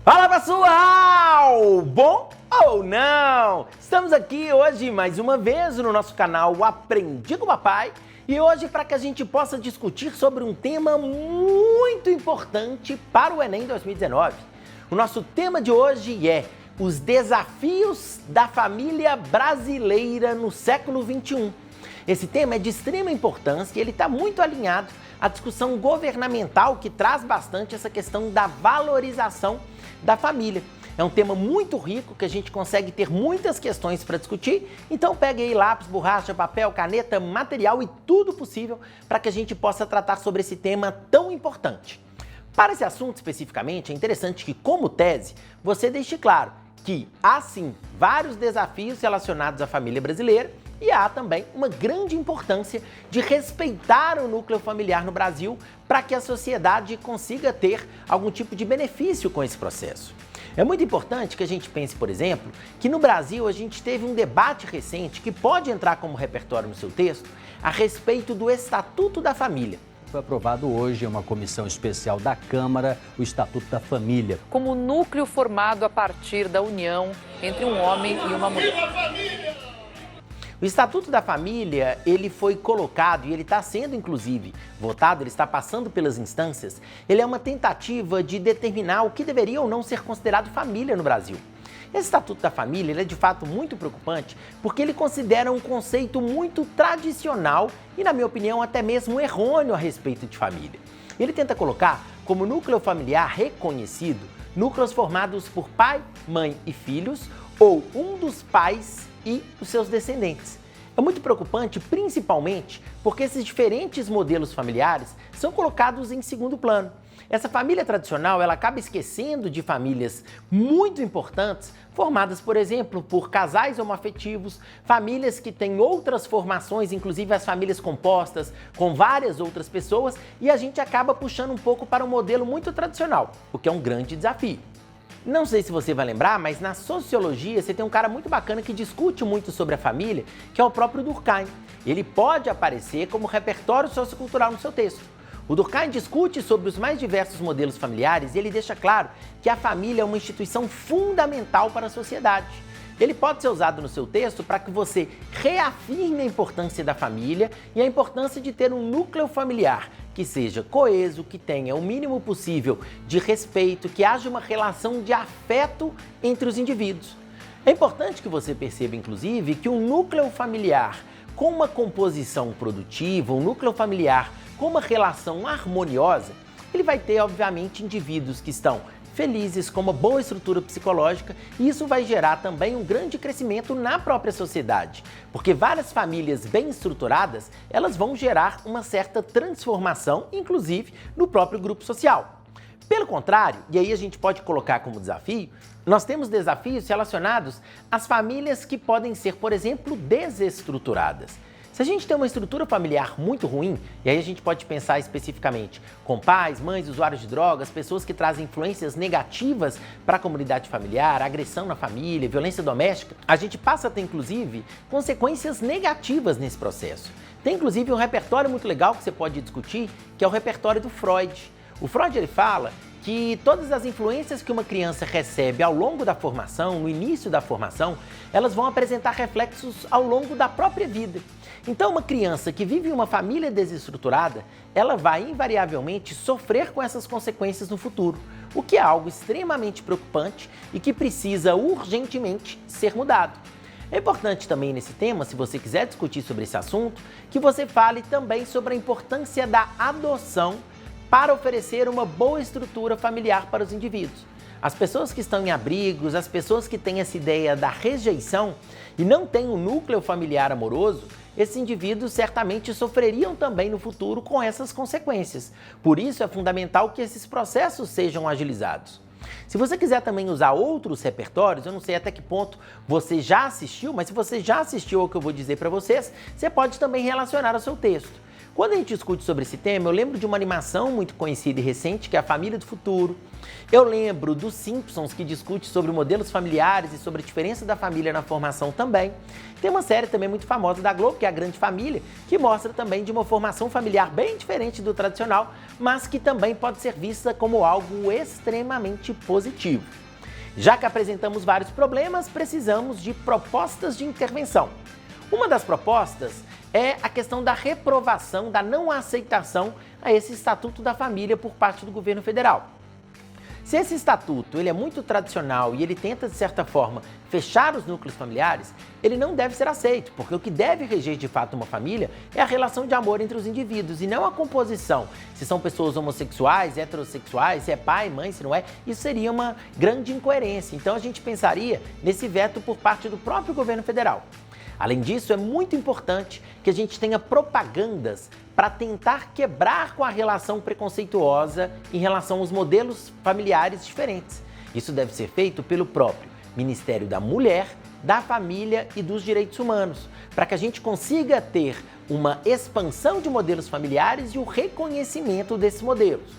Fala pessoal! Bom ou não? Estamos aqui hoje mais uma vez no nosso canal Aprendi com o Papai e hoje para que a gente possa discutir sobre um tema muito importante para o Enem 2019. O nosso tema de hoje é os desafios da família brasileira no século XXI. Esse tema é de extrema importância e ele está muito alinhado à discussão governamental que traz bastante essa questão da valorização da família. É um tema muito rico que a gente consegue ter muitas questões para discutir, então pegue aí lápis, borracha, papel, caneta, material e tudo possível para que a gente possa tratar sobre esse tema tão importante. Para esse assunto especificamente, é interessante que, como tese, você deixe claro que há sim vários desafios relacionados à família brasileira e há também uma grande importância de respeitar o núcleo familiar no Brasil para que a sociedade consiga ter algum tipo de benefício com esse processo. É muito importante que a gente pense, por exemplo, que no Brasil a gente teve um debate recente que pode entrar como repertório no seu texto a respeito do Estatuto da Família. Foi aprovado hoje em uma comissão especial da Câmara o Estatuto da Família. Como núcleo formado a partir da união entre um homem e uma mulher. O Estatuto da Família, ele foi colocado e ele está sendo, inclusive, votado, ele está passando pelas instâncias. Ele é uma tentativa de determinar o que deveria ou não ser considerado família no Brasil. Esse Estatuto da Família ele é de fato muito preocupante porque ele considera um conceito muito tradicional e, na minha opinião, até mesmo errôneo a respeito de família. Ele tenta colocar como núcleo familiar reconhecido núcleos formados por pai, mãe e filhos ou um dos pais e os seus descendentes. É muito preocupante, principalmente porque esses diferentes modelos familiares são colocados em segundo plano. Essa família tradicional, ela acaba esquecendo de famílias muito importantes, formadas, por exemplo, por casais homoafetivos, famílias que têm outras formações, inclusive as famílias compostas com várias outras pessoas, e a gente acaba puxando um pouco para um modelo muito tradicional, o que é um grande desafio. Não sei se você vai lembrar, mas na sociologia você tem um cara muito bacana que discute muito sobre a família, que é o próprio Durkheim. Ele pode aparecer como repertório sociocultural no seu texto. O Durkheim discute sobre os mais diversos modelos familiares e ele deixa claro que a família é uma instituição fundamental para a sociedade. Ele pode ser usado no seu texto para que você reafirme a importância da família e a importância de ter um núcleo familiar que seja coeso, que tenha o mínimo possível de respeito, que haja uma relação de afeto entre os indivíduos. É importante que você perceba, inclusive, que um núcleo familiar com uma composição produtiva, um núcleo familiar com uma relação harmoniosa, ele vai ter, obviamente, indivíduos que estão felizes, com uma boa estrutura psicológica, e isso vai gerar também um grande crescimento na própria sociedade, porque várias famílias bem estruturadas, elas vão gerar uma certa transformação, inclusive no próprio grupo social. Pelo contrário, e aí a gente pode colocar como desafio, nós temos desafios relacionados às famílias que podem ser, por exemplo, desestruturadas. Se a gente tem uma estrutura familiar muito ruim, e aí a gente pode pensar especificamente com pais, mães, usuários de drogas, pessoas que trazem influências negativas para a comunidade familiar, agressão na família, violência doméstica, a gente passa a ter, inclusive, consequências negativas nesse processo. Tem, inclusive, um repertório muito legal que você pode discutir, que é o repertório do Freud. O Freud, ele fala que todas as influências que uma criança recebe ao longo da formação, no início da formação, elas vão apresentar reflexos ao longo da própria vida. Então, uma criança que vive em uma família desestruturada, ela vai invariavelmente sofrer com essas consequências no futuro, o que é algo extremamente preocupante e que precisa urgentemente ser mudado. É importante também nesse tema, se você quiser discutir sobre esse assunto, que você fale também sobre a importância da adoção para oferecer uma boa estrutura familiar para os indivíduos. As pessoas que estão em abrigos, as pessoas que têm essa ideia da rejeição e não têm um núcleo familiar amoroso, esses indivíduos certamente sofreriam também no futuro com essas consequências. Por isso é fundamental que esses processos sejam agilizados. Se você quiser também usar outros repertórios, eu não sei até que ponto você já assistiu, mas se você já assistiu ao que eu vou dizer para vocês, você pode também relacionar ao seu texto. Quando a gente discute sobre esse tema, eu lembro de uma animação muito conhecida e recente, que é A Família do Futuro. Eu lembro dos Simpsons, que discute sobre modelos familiares e sobre a diferença da família na formação também. Tem uma série também muito famosa da Globo, que é A Grande Família, que mostra também de uma formação familiar bem diferente do tradicional, mas que também pode ser vista como algo extremamente positivo. Já que apresentamos vários problemas, precisamos de propostas de intervenção. Uma das propostas é a questão da reprovação, da não aceitação a esse Estatuto da Família por parte do governo federal. Se esse estatuto ele é muito tradicional e ele tenta, de certa forma, fechar os núcleos familiares, ele não deve ser aceito, porque o que deve reger de fato uma família é a relação de amor entre os indivíduos e não a composição. Se são pessoas homossexuais, heterossexuais, se é pai, mãe, se não é, isso seria uma grande incoerência. Então a gente pensaria nesse veto por parte do próprio governo federal. Além disso, é muito importante que a gente tenha propagandas para tentar quebrar com a relação preconceituosa em relação aos modelos familiares diferentes. Isso deve ser feito pelo próprio Ministério da Mulher, da Família e dos Direitos Humanos, para que a gente consiga ter uma expansão de modelos familiares e o reconhecimento desses modelos.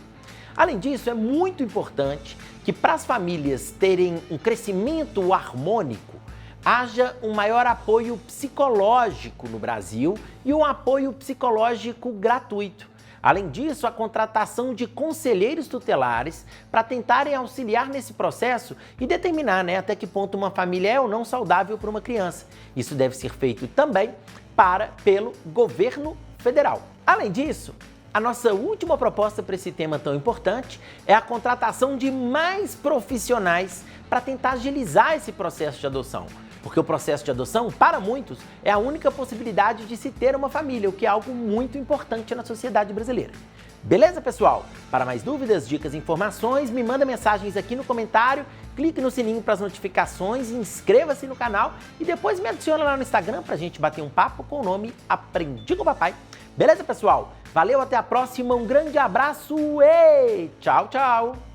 Além disso, é muito importante que para as famílias terem um crescimento harmônico, haja um maior apoio psicológico no Brasil e um apoio psicológico gratuito. Além disso, a contratação de conselheiros tutelares para tentarem auxiliar nesse processo e determinar até que ponto uma família é ou não saudável para uma criança. Isso deve ser feito também pelo governo federal. Além disso, a nossa última proposta para esse tema tão importante é a contratação de mais profissionais para tentar agilizar esse processo de adoção. Porque o processo de adoção, para muitos, é a única possibilidade de se ter uma família, o que é algo muito importante na sociedade brasileira. Beleza, pessoal? Para mais dúvidas, dicas e informações, me manda mensagens aqui no comentário, clique no sininho para as notificações, inscreva-se no canal e depois me adiciona lá no Instagram para a gente bater um papo com o nome Aprendi com o Papai. Beleza, pessoal? Valeu, até a próxima, um grande abraço e tchau, tchau!